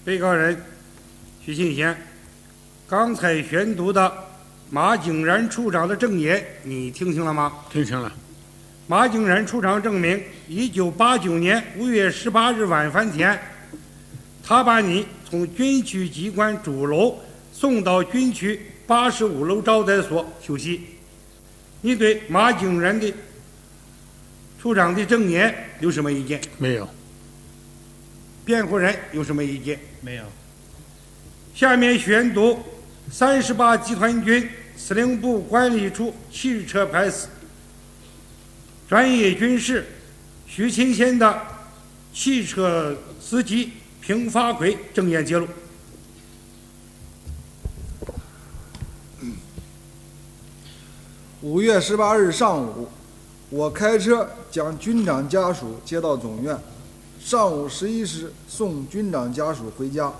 被告人徐庆贤，刚才宣读的马景然处长的证言，你听清了吗？听清了。马景然处长证明，1989年5月18日晚饭前，他把你从军区机关主楼送到军区85楼招待所休息。你对马景然的处长的证言有什么意见？没有。辩护人有什么意见？没有。下面宣读38集团军司令部管理处汽车派司专业军士徐钦贤的汽车司机平发奎证言揭露。5月18日上午，我开车将军长家属接到总院，上午11时送军长家属回家。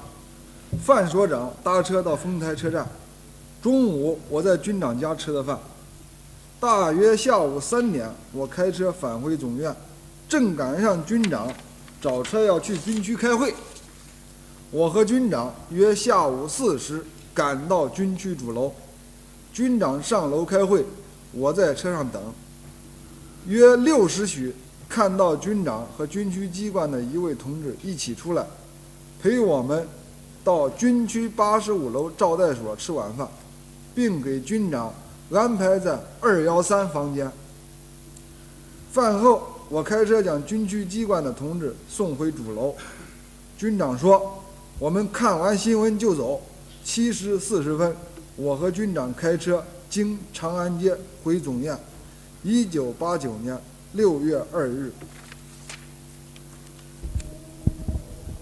范所长搭车到丰台车站，中午我在军长家吃的饭。大约下午3点，我开车返回总院，正赶上军长找车要去军区开会。我和军长约下午4时赶到军区主楼，军长上楼开会，我在车上等。约6时许，看到军长和军区机关的一位同志一起出来，陪我们到军区85楼招待所吃晚饭，并给军长安排在213房间。饭后，我开车将军区机关的同志送回主楼。军长说：“我们看完新闻就走。”7时40分，我和军长开车经长安街回总院。1989年6月2日。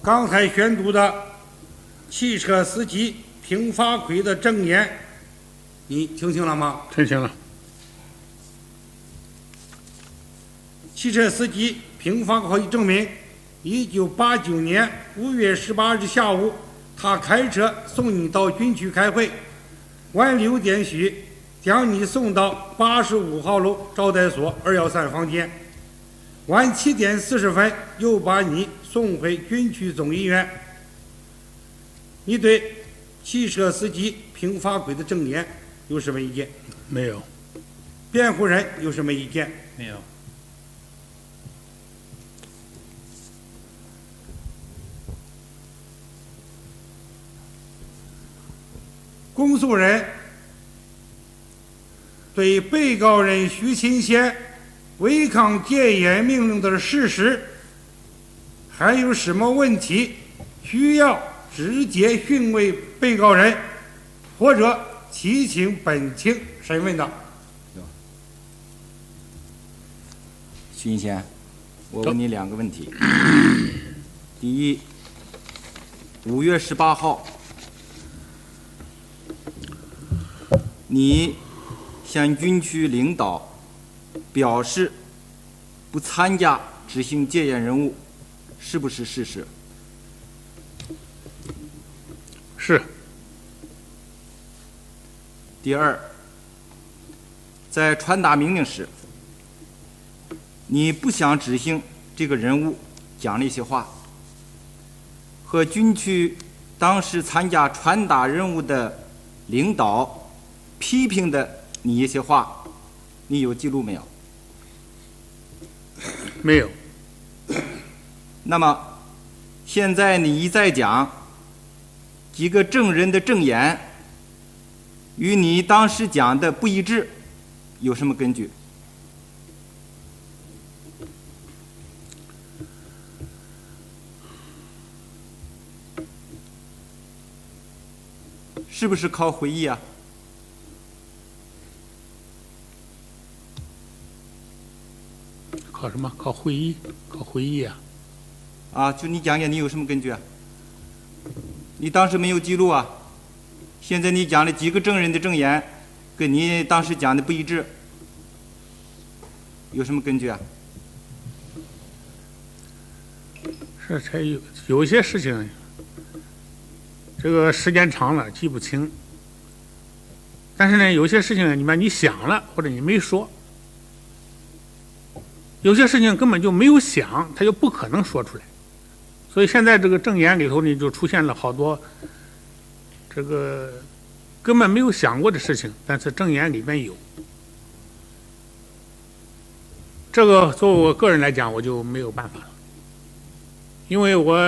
刚才宣读的汽车司机平发奎的证言，你听清了吗？听清了。汽车司机平发奎证明，1989年5月18日下午，他开车送你到军区开会，晚6点许将你送到85号楼招待所213房间，晚7点40分又把你送回军区总医院。你对汽车司机平发奎的证言有什么意见？没有。辩护人有什么意见？没有。公诉人对被告人徐钦贤违抗戒严命令的事实还有什么问题需要直接讯问被告人，或者提请本庭审问的？徐钦贤，我问你2个问题。第一，5月18号，你向军区领导表示不参加执行戒严任务，是不是事实？是。第二，在传达命令时，你不想执行这个任务，讲了一些话，和军区当时参加传达任务的领导批评的你一些话，你有记录没有？没有。那么现在你一再讲几个证人的证言与你当时讲的不一致，有什么根据？是不是靠回忆啊？靠什么？靠回忆？靠回忆啊？啊，就你讲讲，你有什么根据啊？你当时没有记录啊？现在你讲了几个证人的证言，跟你当时讲的不一致，有什么根据啊？是才有些事情，这个时间长了记不清。但是呢，有些事情你想了或者你没说，有些事情根本就没有想，他就不可能说出来。所以现在这个证言里头呢，就出现了好多这个根本没有想过的事情，但是证言里面有。这个作为我个人来讲，我就没有办法了，因为我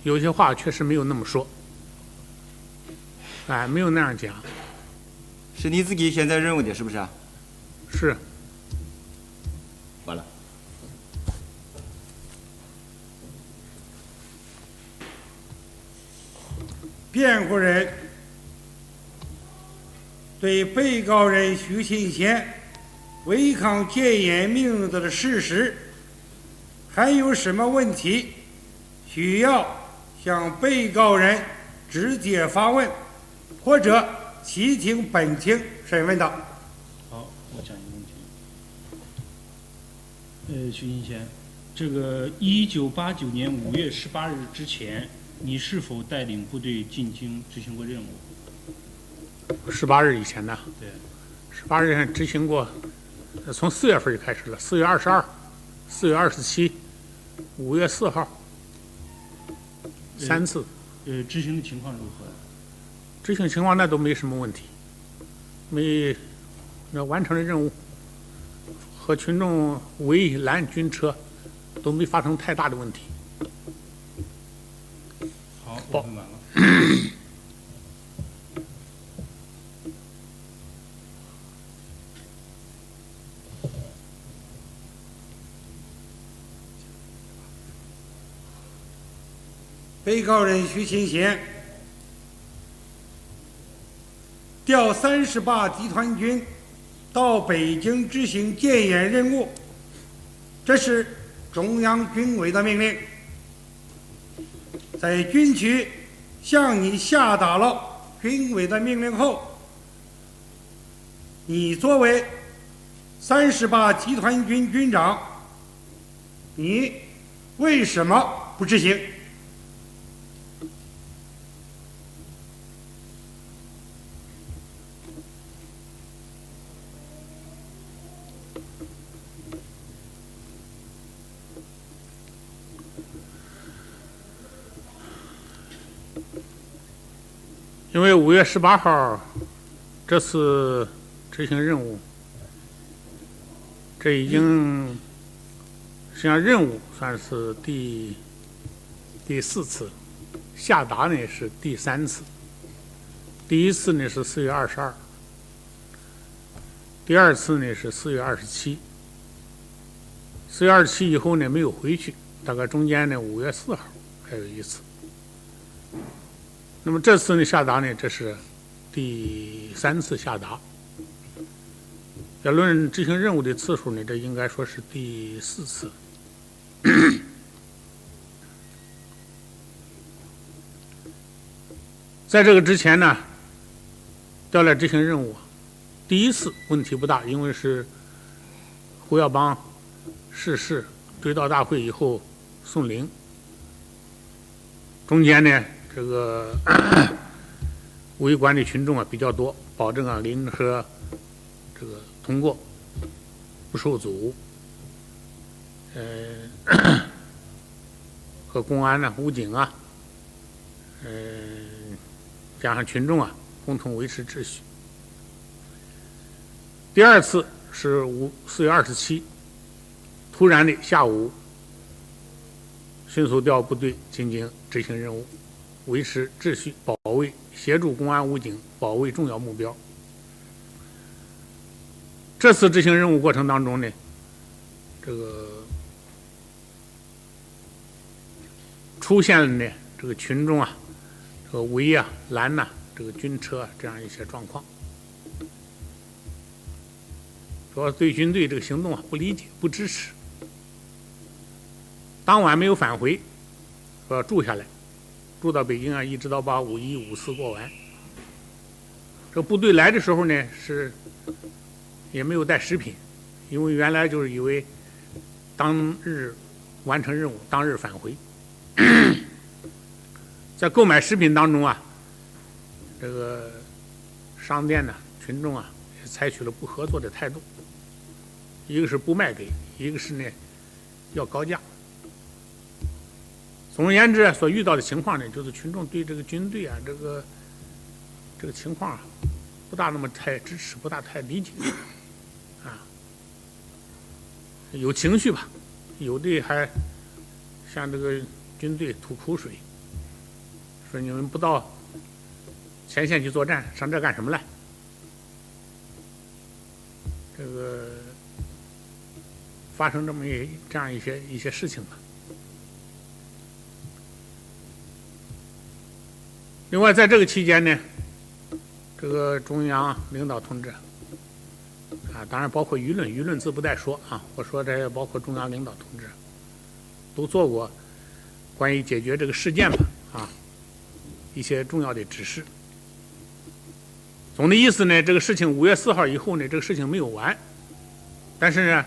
有些话确实没有那么说，没有那样讲。是你自己现在认为的，是不是啊？是。完了。辩护人对被告人徐信贤违抗戒严命令的事实，还有什么问题需要向被告人直接发问，或者其庭本庭审问的？好，我讲一个问题。徐金贤，这个1989年5月18日之前，你是否带领部队进京执行过任务？18日以前呢？对。18日执行过，从4月份就开始了，4月22、4月27、5月4号，3次。执行的情况如何？执行情况那都没什么问题，那完成了任务，和群众围拦军车都没发生太大的问题。好，我问完了。被告人徐勤贤调38集团军到北京执行戒严任务，这是中央军委的命令。在军区向你下达了军委的命令后，你作为38集团军军长，你为什么不执行？因为5月18号这次执行任务，这已经实际上任务算是第4次，下达呢是第3次。第1次呢是4月22，第2次呢是4月27。4月27以后呢没有回去，大概中间呢5月4号还有1次。那么这次呢下达呢，这是第3次下达。要论执行任务的次数呢，这应该说是第4次。在这个之前呢，调来执行任务，第1次问题不大，因为是胡耀邦逝世追悼大会以后送灵，中间呢这个围观的群众啊比较多，保证灵车这个通过不受阻。和公安呢、武警啊，加上群众啊，共同维持秩序。第2次是4月27，突然的下午，迅速调部队进京执行任务。维持秩序，保卫，协助公安武警保卫重要目标。这次执行任务过程当中呢，这个出现了呢这个群众啊，这个围啊、拦呐、这个军车这样一些状况，主要对军队这个行动啊不理解、不支持。当晚没有返回，说住下来。住到北京啊，一直到把5·1、5·4过完。这部队来的时候呢，是也没有带食品，因为原来就是以为当日完成任务，当日返回。在购买食品当中啊，这个商店呢、群众啊，也采取了不合作的态度。一个是不卖给，一个是呢要高价。总而言之，所遇到的情况呢，就是群众对这个军队啊，这个情况啊，不大那么太支持，不大太理解，啊，有情绪吧，有的还向这个军队吐苦水，说你们不到前线去作战，上这干什么来？这个发生这样一些事情吧。另外，在这个期间呢，这个中央领导同志啊，当然包括舆论自不待说啊。我说这包括中央领导同志，都做过关于解决这个事件吧啊一些重要的指示。总的意思呢，这个事情5月4号以后呢，这个事情没有完，但是呢，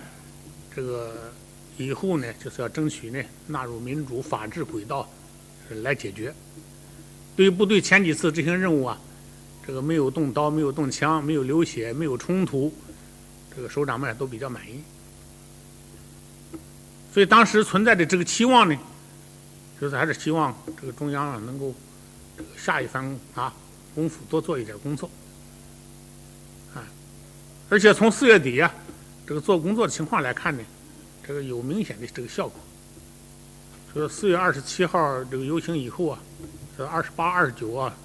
这个以后呢，就是要争取呢纳入民主法治轨道来解决。对于部队前几次执行任务啊，这个没有动刀，没有动枪，没有流血，没有冲突，这个首长们都比较满意。所以当时存在的这个期望呢，就是还是希望这个中央啊能够这个下一番功夫，多做一点工作。而且从4月底啊，这个做工作的情况来看呢，这个有明显的这个效果。说4月27号这个游行以后啊，这28、29啊，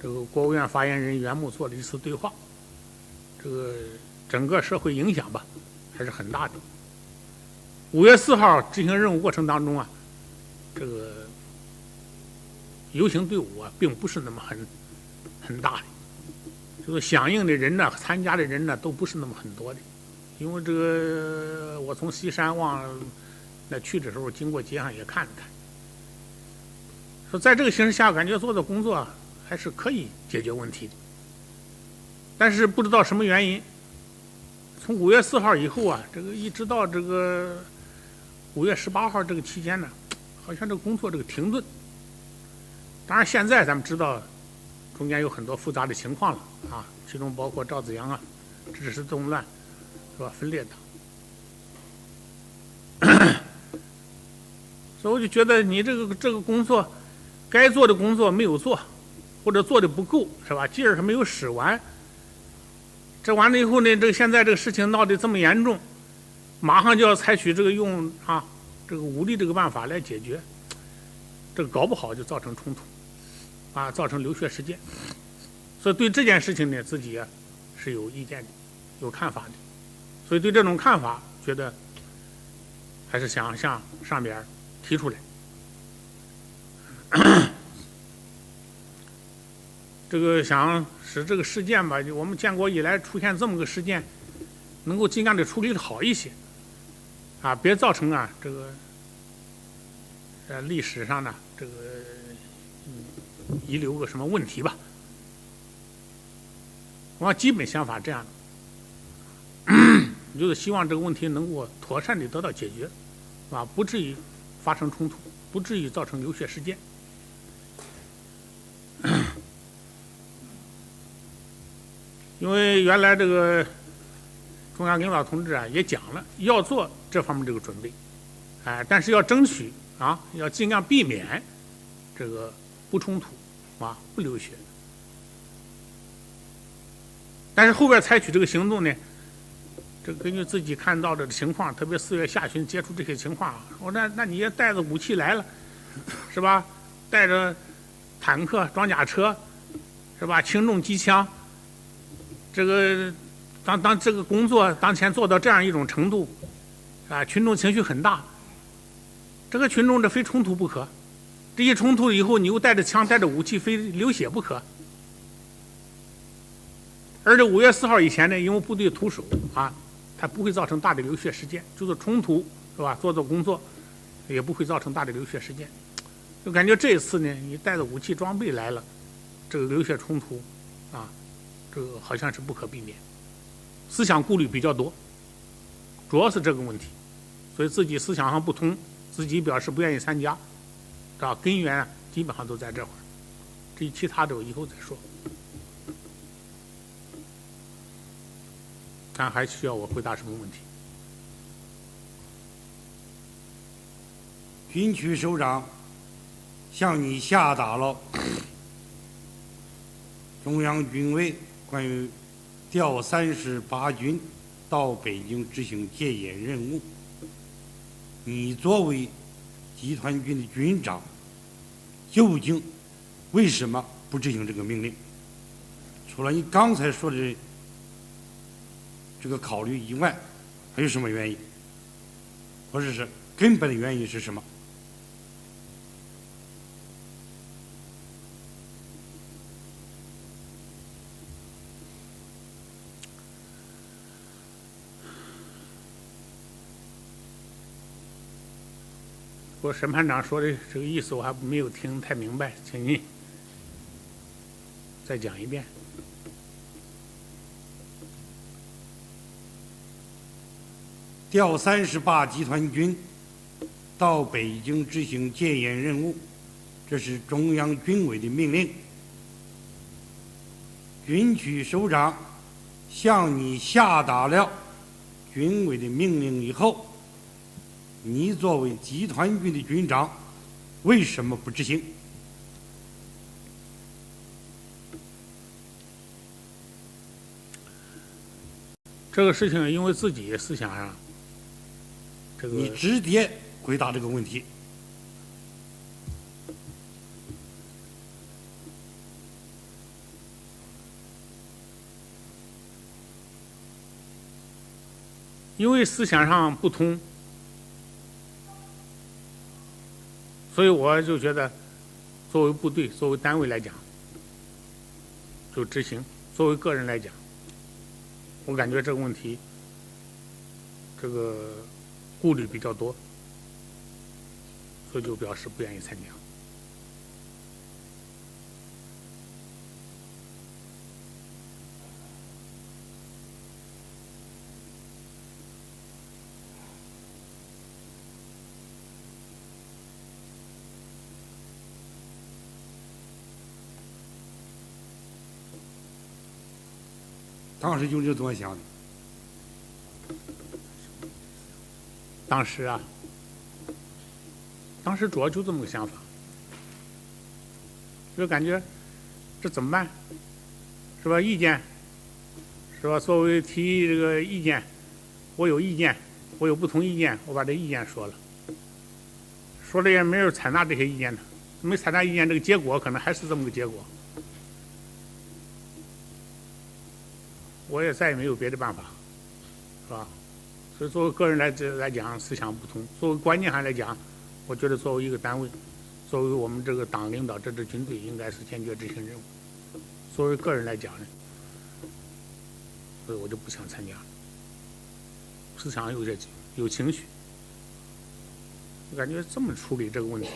这个国务院发言人袁木做了一次对话，这个整个社会影响吧还是很大的。5月4号执行任务过程当中啊，这个游行队伍啊并不是那么很大的，就是响应的人呢，参加的人呢都不是那么很多的。因为这个我从西山往那去的时候，经过街上也看了看，说在这个形势下，感觉做的工作还是可以解决问题的。但是不知道什么原因，从5月4号以后啊，这个一直到这个5月18号这个期间呢，好像这个工作这个停顿。当然现在咱们知道中间有很多复杂的情况了啊，其中包括赵紫阳啊支持动乱，是吧？分裂党。所以我就觉得你这个工作，该做的工作没有做，或者做的不够，是吧？劲儿还没有使完。这完了以后呢，这个现在这个事情闹得这么严重，马上就要采取这个用这个武力这个办法来解决，这个搞不好就造成冲突，造成流血事件。所以对这件事情呢，自己是有意见的，有看法的。所以对这种看法，觉得还是想向上边提出来。这个想使这个事件吧，我们建国以来出现这么个事件，能够尽量的处理的好一些，别造成这个历史上呢这个遗留个什么问题吧。我基本想法这样的，就是希望这个问题能够妥善的得到解决，不至于发生冲突，不至于造成流血事件。因为原来这个中央领导同志也讲了，要做这方面这个准备，但是要争取要尽量避免这个不冲突不流血。但是后边采取这个行动呢，这根据自己看到的情况，特别4月下旬接触这些情况，我那你也带着武器来了，是吧？带着坦克、装甲车，是吧？轻重机枪，这个当这个工作当前做到这样一种程度，群众情绪很大，这个群众这非冲突不可，这一冲突以后，你又带着枪、带着武器，非流血不可。而这5月4号以前呢，因为部队徒手它不会造成大的流血事件，就是冲突是吧？做工作也不会造成大的流血事件。就感觉这一次呢，你带着武器装备来了，这个流血冲突这个好像是不可避免，思想顾虑比较多，主要是这个问题，所以自己思想上不通，自己表示不愿意参加，根源基本上都在这会儿，至于其他的我以后再说。看还需要我回答什么问题？军区首长向你下达了中央军委关于调38军到北京执行戒严任务。你作为集团军的军长，究竟为什么不执行这个命令？除了你刚才说的这个考虑以外，还有什么原因？或者是根本的原因是什么？我审判长说的这个意思我还没有听太明白，请您再讲一遍。调38集团军到北京执行戒严任务，这是中央军委的命令。军区首长向你下达了军委的命令以后，你作为集团军的军长，为什么不执行？这个事情因为自己思想上，这个你直接回答这个问题。因为思想上不同，所以我就觉得，作为部队、作为单位来讲，就执行；作为个人来讲，我感觉这个问题，这个顾虑比较多，所以就表示不愿意参加。当时就是这么想的。当时啊，当时主要就这么个想法，就感觉这怎么办？是吧？意见是吧？作为提这个意见，我有意见，我有不同意见，我把这意见说了，说了也没人采纳这些意见的，没采纳意见，这个结果可能还是这么个结果。我也再也没有别的办法，是吧？所以作为个人来讲，思想不同；作为观念上来讲，我觉得作为一个单位，作为我们这个党领导这支军队，应该是坚决执行任务。作为个人来讲呢，所以我就不想参加了。思想有情绪，我感觉这么处理这个问题，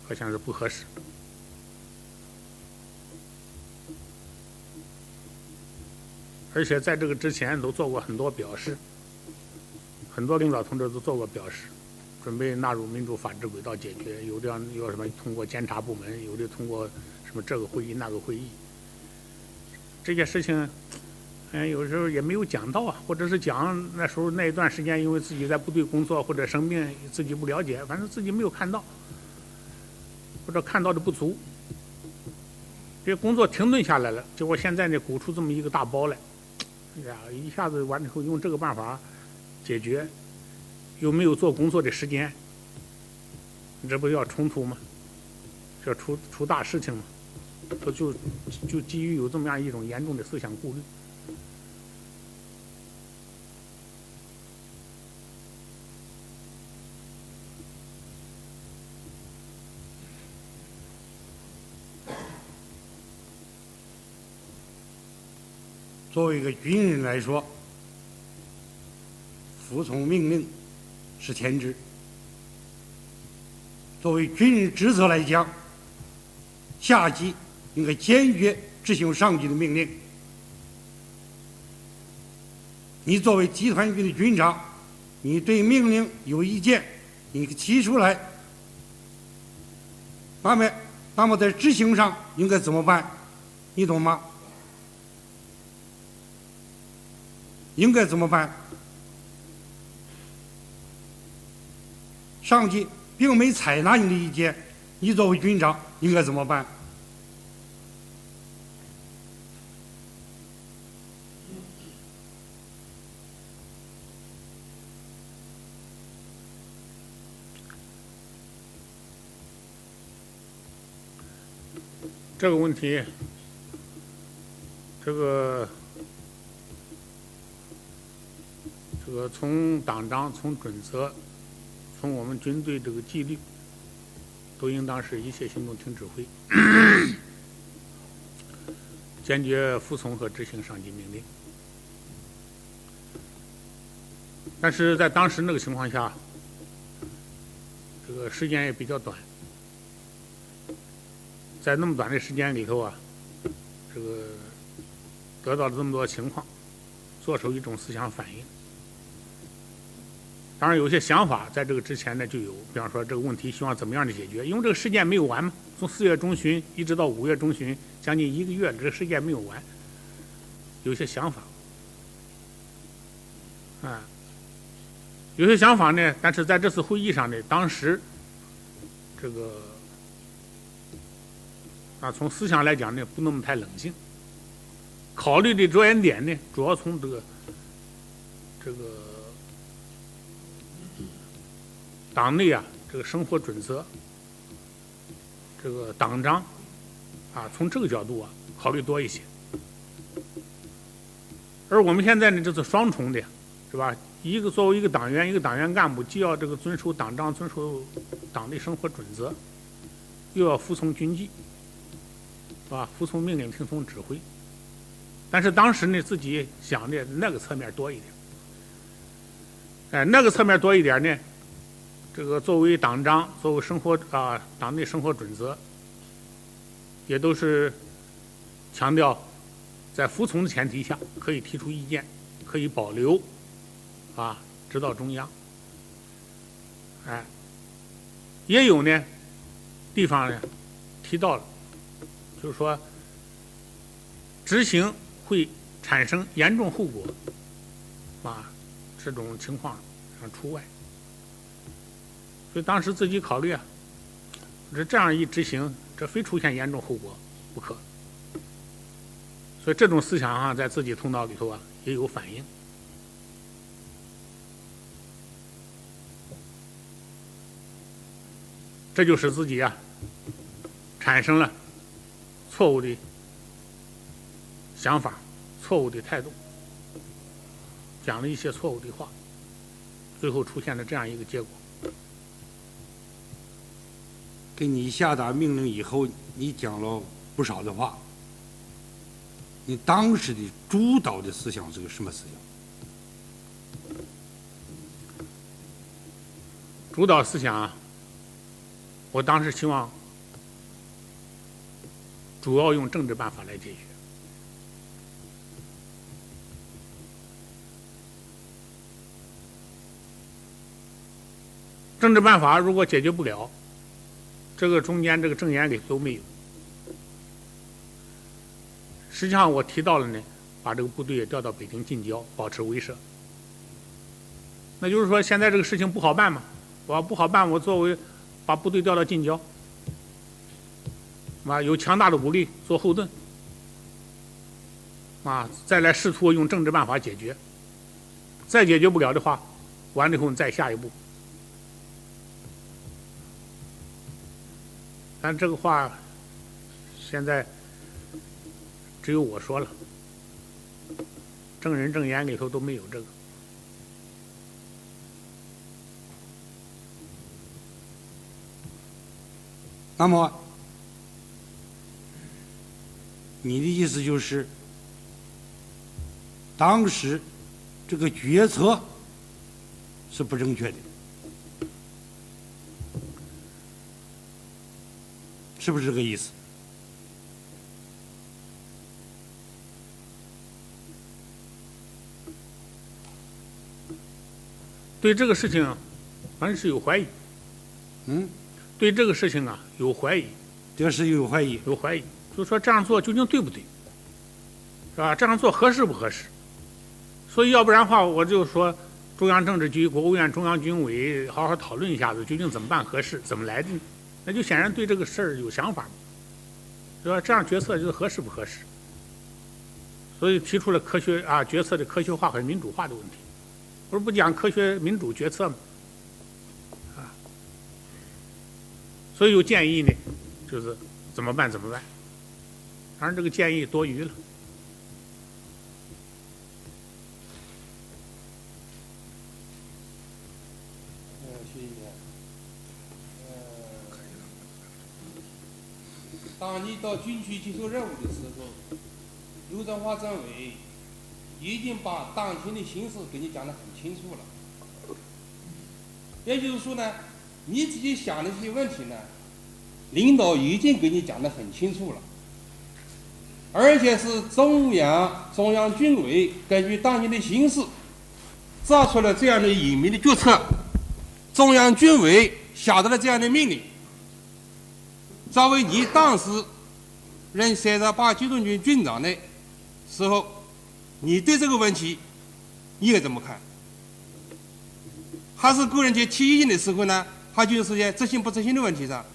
好像是不合适。而且在这个之前都做过很多表示，很多领导同志都做过表示，准备纳入民主法治轨道解决，有什么通过监察部门，有的通过什么这个会议那个会议，这些事情，有时候也没有讲到啊，或者是讲那时候那一段时间，因为自己在部队工作或者生病，自己不了解，反正自己没有看到，或者看到的不足，这工作停顿下来了，结果现在呢鼓出这么一个大包来。哎呀，一下子完了以后用这个办法解决，又没有做工作的时间，这不要冲突吗？这出大事情吗？就基于有这么样一种严重的思想顾虑。作为一个军人来说，服从命令是天职。作为军人职责来讲，下级应该坚决执行上级的命令。你作为集团军的军长，你对命令有意见，你提出来，那么在执行上应该怎么办？你懂吗？应该怎么办？上级并没采纳你的意见，你作为军长应该怎么办？这个问题，这个从党章、从准则、从我们军队这个纪律，都应当是一切行动听指挥，坚决服从和执行上级命令。但是在当时那个情况下，这个时间也比较短。在那么短的时间里头啊，这个得到了这么多情况，做出一种思想反应。当然，有些想法在这个之前呢就有，比方说这个问题希望怎么样的解决，因为这个事件没有完嘛，从4月中旬一直到5月中旬，将近1个月，这个事件没有完，有些想法，有些想法呢，但是在这次会议上呢，当时这个。从思想来讲呢，不那么太冷静。考虑的着眼点呢，主要从这个党内啊，这个生活准则，这个党章从这个角度考虑多一些。而我们现在呢，这是双重的，是吧？作为一个党员，一个党员干部，既要这个遵守党章，遵守党内生活准则，又要服从军纪。服从命令，听从指挥。但是当时呢，自己想的那个侧面多一点。那个侧面多一点呢，这个作为党章，作为党内生活准则，也都是强调在服从的前提下，可以提出意见，可以保留，指导中央。也有呢，地方呢提到了。就是说，执行会产生严重后果，这种情况除外。所以当时自己考虑这样一执行，这非出现严重后果不可。所以这种思想在自己头脑里头也有反应。这就使自己产生了错误的想法，错误的态度，讲了一些错误的话，最后出现了这样一个结果。给你下达命令以后，你讲了不少的话，你当时的主导的思想是个什么思想？主导思想我当时希望主要用政治办法来解决。政治办法如果解决不了，这个中间这个证言里都没有。实际上我提到了呢，把这个部队也调到北京近郊，保持威慑。那就是说，现在这个事情不好办嘛，我不好办，我作为把部队调到近郊。有强大的武力做后盾，再来试图用政治办法解决，再解决不了的话，完了以后再下一步。但这个话现在只有我说了，证人证言里头都没有这个。那么你的意思就是，当时这个决策是不正确的，是不是这个意思？对这个事情，反正是有怀疑。对这个事情有怀疑。这是有怀疑。有怀疑。就说这样做究竟对不对，是吧？这样做合适不合适？所以要不然的话，我就说，中央政治局、国务院、中央军委好好讨论一下子，究竟怎么办合适，怎么来的，那就显然对这个事儿有想法，是吧？这样决策就是合适不合适？所以提出了决策的科学化和民主化的问题。不是不讲科学民主决策吗？所以有建议呢，就是怎么办？当然，这个建议多余了。徐议员，当你到军区接受任务的时候，刘振华政委已经把当前的形势给你讲得很清楚了。也就是说呢，你自己想的这些问题呢，领导已经给你讲得很清楚了，而且是中央军委根据当前的形势，做出了这样的隐秘的决策，中央军委下达了这样的命令。作为你当时任38机动军军长的时候，你对这个问题应该怎么看？还是个人去提意见的时候呢，他就是在执行不执行的问题上。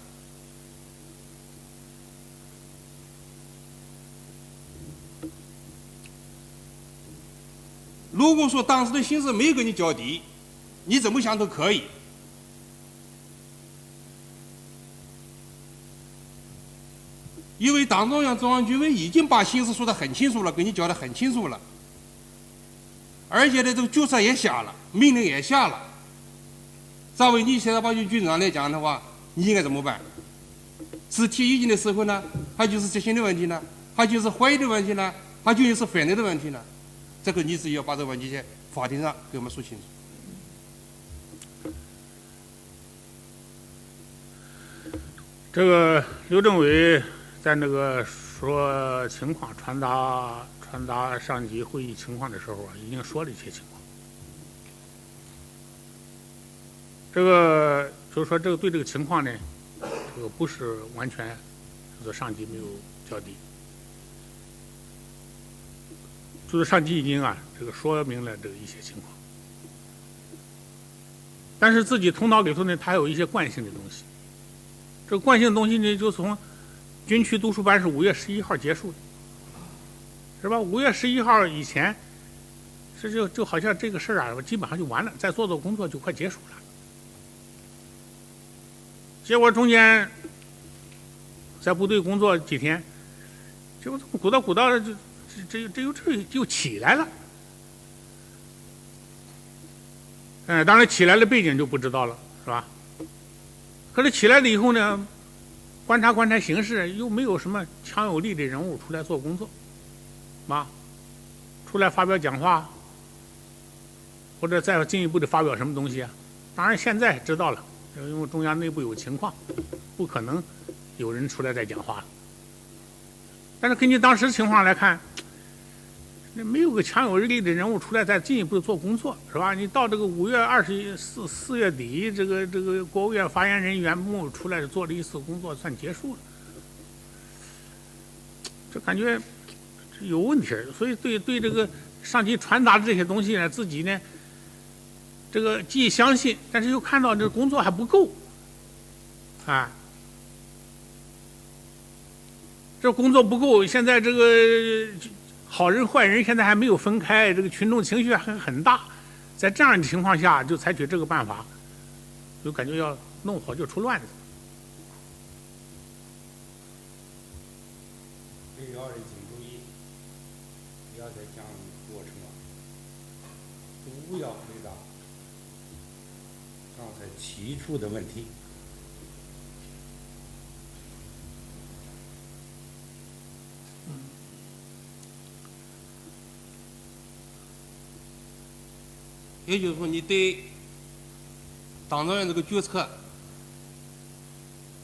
如果说当时的形势没有给你交底，你怎么想都可以。因为党中央、中央军委已经把形势说得很清楚了，给你讲得很清楚了，而且呢，这个决策也下了，命令也下了。作为你38军军长来讲的话，你应该怎么办？是提意见的时候呢，还就是执行的问题呢，还就是怀疑的问题呢，还就是反对的问题呢？这个你自己要把这个问题在法庭上给我们说清楚。这个刘政委在那个说情况传达上级会议情况的时候啊，已经说了一些情况。这个就是说，这个对这个情况呢，这个不是完全就是上级没有交底，就是上级已经这个说明了这个一些情况，但是自己头脑里头呢，它有一些惯性的东西。这个惯性的东西呢，就从军区读书班是5月11号结束的，是吧？5月11号以前，就好像这个事儿基本上就完了，再做工作就快结束了。结果中间在部队工作几天，结果鼓捣的就起来了。当然起来的背景就不知道了，是吧？可是起来了以后呢，观察形势，又没有什么强有力的人物出来做工作，出来发表讲话，或者再进一步的发表什么东西啊？当然现在知道了，因为中央内部有情况，不可能有人出来再讲话了。但是根据当时情况来看，那没有个强有力的人物出来再进一步做工作，是吧？你到这个5月4月底，这个国务院发言人袁木出来做了一次工作，算结束了。这感觉有问题，所以对这个上级传达的这些东西呢，自己呢，这个既相信，但是又看到这工作还不够，这工作不够，现在这个好人坏人现在还没有分开，这个群众情绪还很大，在这样的情况下就采取这个办法，就感觉要弄好就出乱子。被告人请注意，不要再讲过程了，不要回答刚才提出的问题。也就是说，你对党中央这个决策，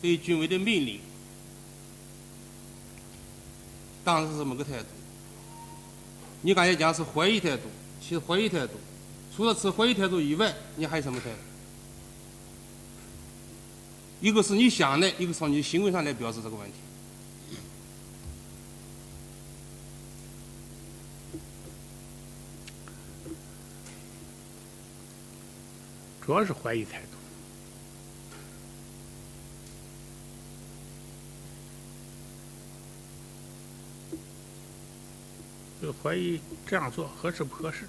对军委的命令，当时是这么个态度。你刚才讲是怀疑态度，其实怀疑态度，除了持怀疑态度以外，你还有什么态度？一个是你想的，一个是从你行为上来表示这个问题。主要是怀疑态度。就怀疑这样做合适不合适。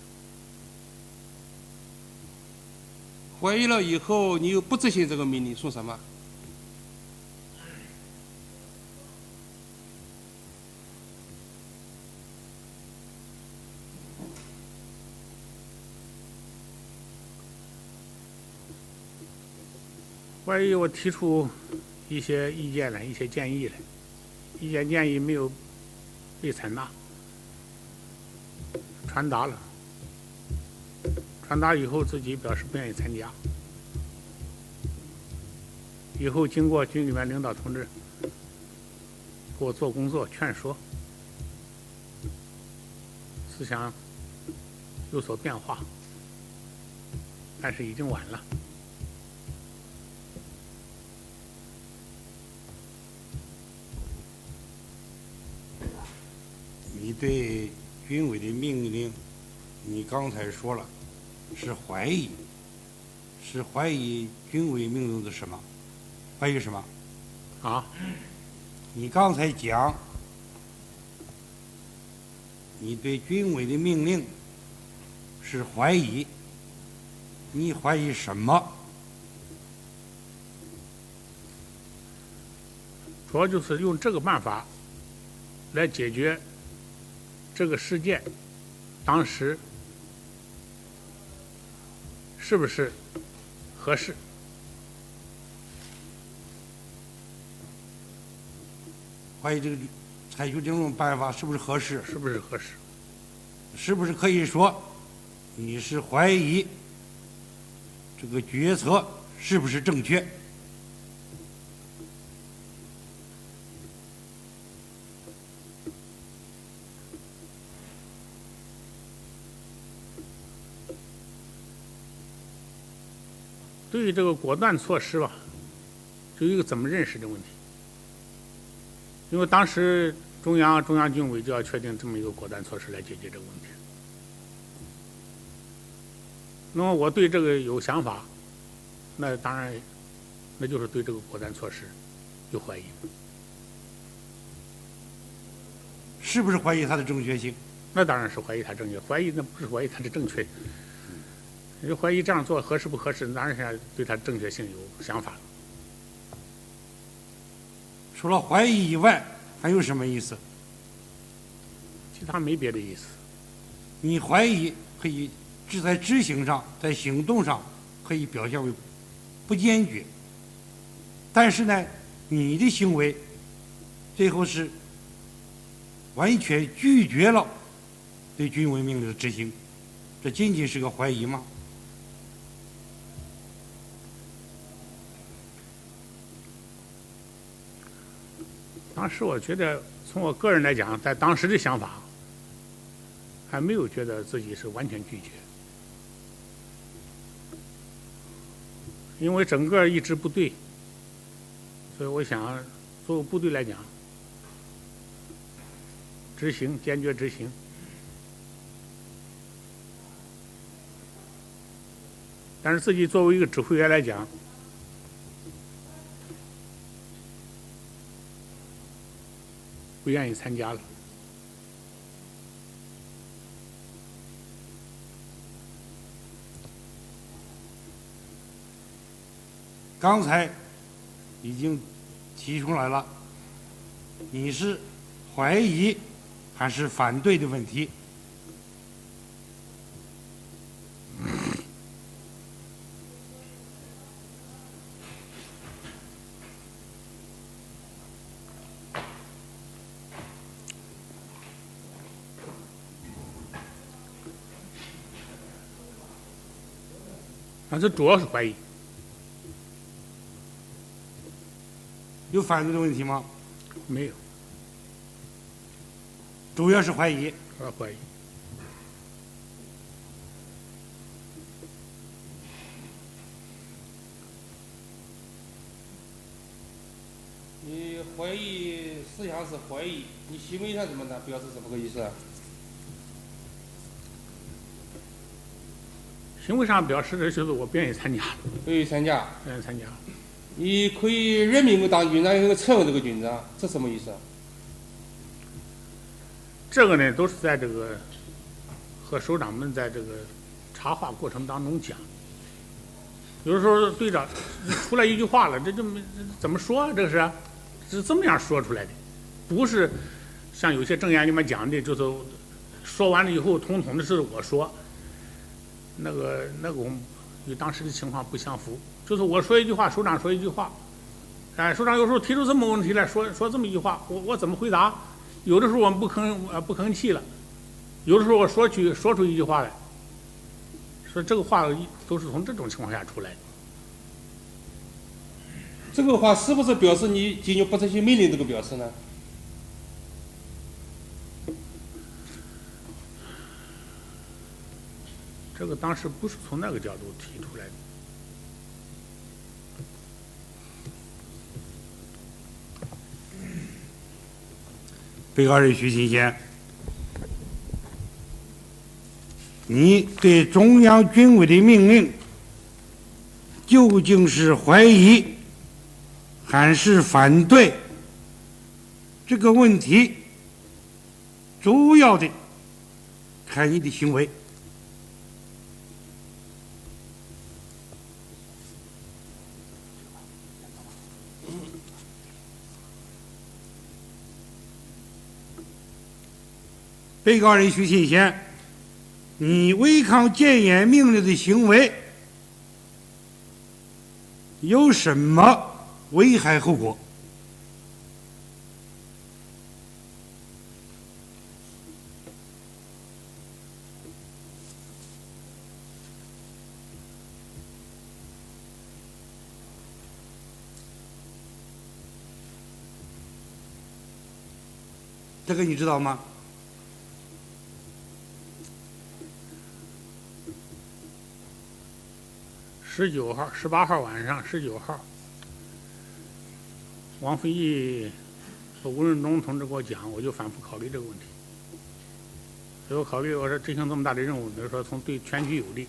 怀疑了以后，你又不执行这个命令，说什么？怀疑我提出一些意见来，一些建议来，意见建议没有被采纳，传达了，传达以后自己表示不愿意参加。以后经过军里面领导同志给我做工作劝说，思想有所变化，但是已经晚了。你对军委的命令，你刚才说了，是怀疑，是怀疑军委命令的什么？怀疑什么？啊？你刚才讲，你对军委的命令是怀疑，你怀疑什么？主要就是用这个办法来解决这个事件当时是不是合适？怀疑这个采取这种办法是不是合适？是不是合适？是不是可以说你是怀疑这个决策是不是正确？对于这个果断措施吧，就一个怎么认识的问题。因为当时中央军委就要确定这么一个果断措施来解决这个问题。那么我对这个有想法，那当然，那就是对这个果断措施有怀疑。是不是怀疑它的正确性？那当然是怀疑它正确，怀疑那不是怀疑它的正确。你就怀疑这样做合适不合适，当然是对它正确性有想法。除了怀疑以外，还有什么意思？其他没别的意思。你怀疑可以只在执行上，在行动上可以表现为不坚决，但是呢，你的行为最后是完全拒绝了对军委命令的执行，这仅仅是个怀疑吗？当时我觉得，从我个人来讲，在当时的想法，还没有觉得自己是完全拒绝，因为整个一支部队，所以我想，作为部队来讲，执行坚决执行。但是自己作为一个指挥员来讲，不愿意参加了。刚才已经提出来了，你是怀疑还是反对的问题。这主要是怀疑。有反对的问题吗？没有，主要是怀疑。主要怀疑。你怀疑思想是怀疑，你行为上怎么呢？表示什么个意思啊？行为上表示的就是我不愿意参加，不愿意参加。不愿意参加。你可以任命我当军长，有个撤这个军长，这什么意思啊？这个呢，都是在这个和首长们在这个茶话过程当中讲。有的时候队长出来一句话了，这就没怎么说啊？这是这么样说出来的，不是像有些证言里面讲的，就是说完了以后，统统的是我说，那个我们与当时的情况不相符。就是我说一句话，首长说一句话，哎，首长有时候提出这么问题来说这么一句话，我怎么回答？有的时候我们不吭气了，有的时候我说出一句话来，说这个话都是从这种情况下出来的。这个话是不是表示你进行不执行命令这个表示呢？这个当时不是从那个角度提出来的。被告人徐新贤，你对中央军委的命令究竟是怀疑还是反对？这个问题主要的看你的行为。被告人徐新贤，你违抗戒严命令的行为有什么危害后果？这个你知道吗？19号、18号晚上，19号，王飞义和吴润东同志给我讲，我就反复考虑这个问题。所以我考虑，我说执行这么大的任务，比如说从对全局有利，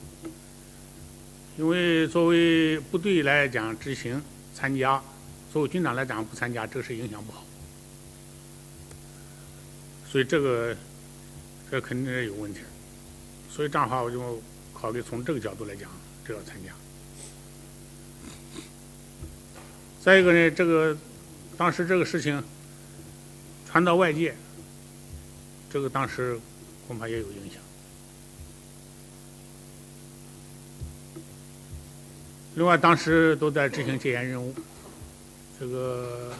因为作为部队来讲执行参加，作为军长来讲不参加，这个是影响不好。所以这肯定是有问题。所以这样的话，我就考虑从这个角度来讲，这要参加。再一个呢，当时这个事情传到外界，这个当时恐怕也有影响。另外，当时都在执行戒严任务，这个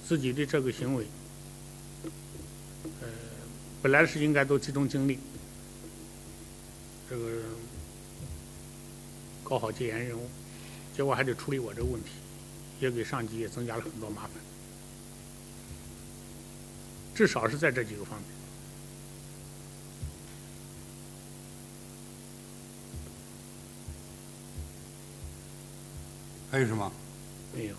自己的这个行为，本来是应该都集中精力，这个搞好戒严任务，结果还得处理我这个问题。也给上级也增加了很多麻烦，至少是在这几个方面。还有什么？没有。